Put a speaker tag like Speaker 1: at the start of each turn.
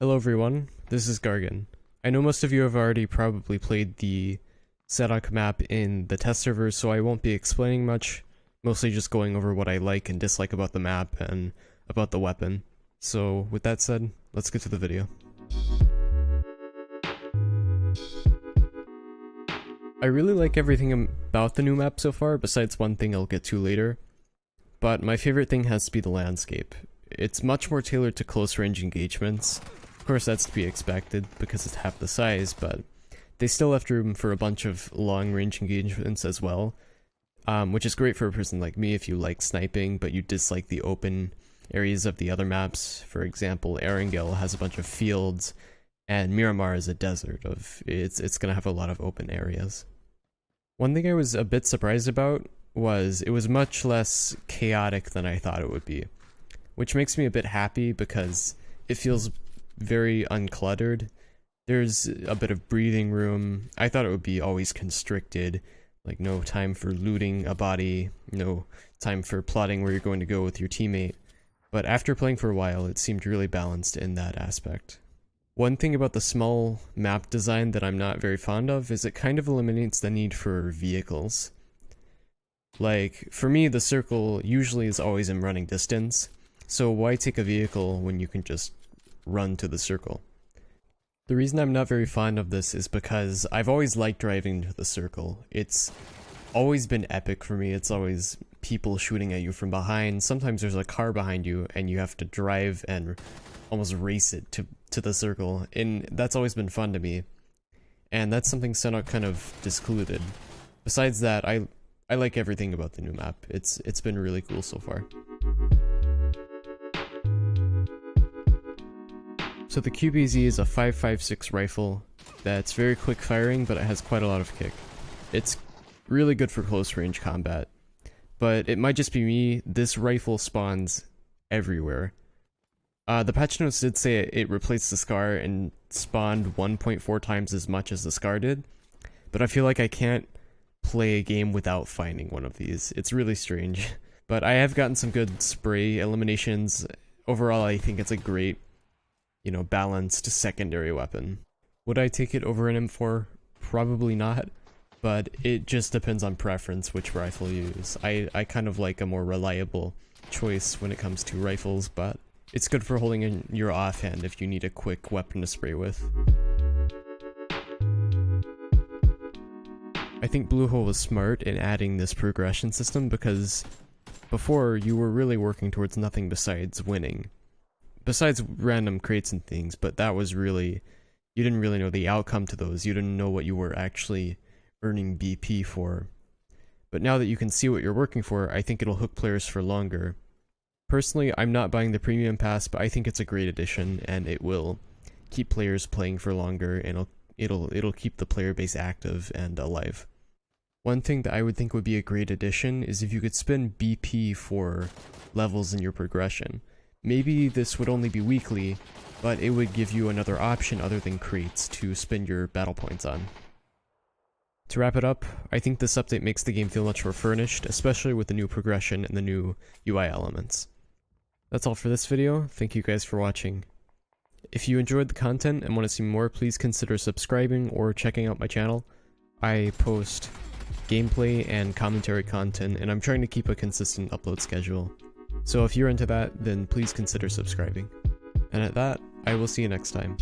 Speaker 1: Hello everyone, this is Gargin. I know most of you have already probably played the Sanhok map in the test server, so I won't be explaining much, mostly just going over what I like and dislike about the map and about the weapon. So with that said, let's get to the video. I really like everything about the new map so far, besides one thing I'll get to later, but my favorite thing has to be the landscape. It's much more tailored to close range engagements. Of course, that's to be expected because it's half the size, but they still left room for a bunch of long-range engagements as well, which is great for a person like me if you like sniping, but you dislike the open areas of the other maps. For example, Erangel has a bunch of fields, and Miramar is a desert. It's gonna have a lot of open areas. One thing I was a bit surprised about was it was much less chaotic than I thought it would be, which makes me a bit happy because it feels very uncluttered. There's a bit of breathing room. I thought it would be always constricted, like no time for looting a body, no time for plotting where you're going to go with your teammate. But after playing for a while, it seemed really balanced in that aspect. One thing about the small map design that I'm not very fond of is it kind of eliminates the need for vehicles. Like, for me, the circle usually is always in running distance, so why take a vehicle when you can just run to the circle? The reason I'm not very fond of this is because I've always liked driving to the circle. It's always been epic for me. It's always people shooting at you from behind. Sometimes there's a car behind you and you have to drive and almost race it to the circle, and that's always been fun to me. And that's something Sanhok kind of discluded. Besides that, I like everything about the new map. It's been really cool so far. So the QBZ is a 5.56 rifle that's very quick firing, but it has quite a lot of kick. It's really good for close range combat, but it might just be me, this rifle spawns everywhere. The patch notes did say it replaced the SCAR and spawned 1.4 times as much as the SCAR did, but I feel like I can't play a game without finding one of these. It's really strange, but I have gotten some good spray eliminations. Overall, I think it's a great, balanced secondary weapon. Would I take it over an M4? Probably not, but it just depends on preference which rifle you use. I kind of like a more reliable choice when it comes to rifles, but it's good for holding in your offhand if you need a quick weapon to spray with. I think Bluehole was smart in adding this progression system because before you were really working towards nothing besides winning. Besides random crates and things, but that was really, you didn't really know the outcome to those. You didn't know what you were actually earning BP for. But now that you can see what you're working for, I think it'll hook players for longer. Personally, I'm not buying the premium pass, but I think it's a great addition and it will keep players playing for longer, and it'll keep the player base active and alive. One thing that I would think would be a great addition is if you could spend BP for levels in your progression. Maybe this would only be weekly, but it would give you another option other than crates to spend your battle points on. To wrap it up, I think this update makes the game feel much more furnished, especially with the new progression and the new UI elements. That's all for this video. Thank you guys for watching. If you enjoyed the content and want to see more, please consider subscribing or checking out my channel. I post gameplay and commentary content, and I'm trying to keep a consistent upload schedule. So if you're into that, then please consider subscribing. And at that, I will see you next time.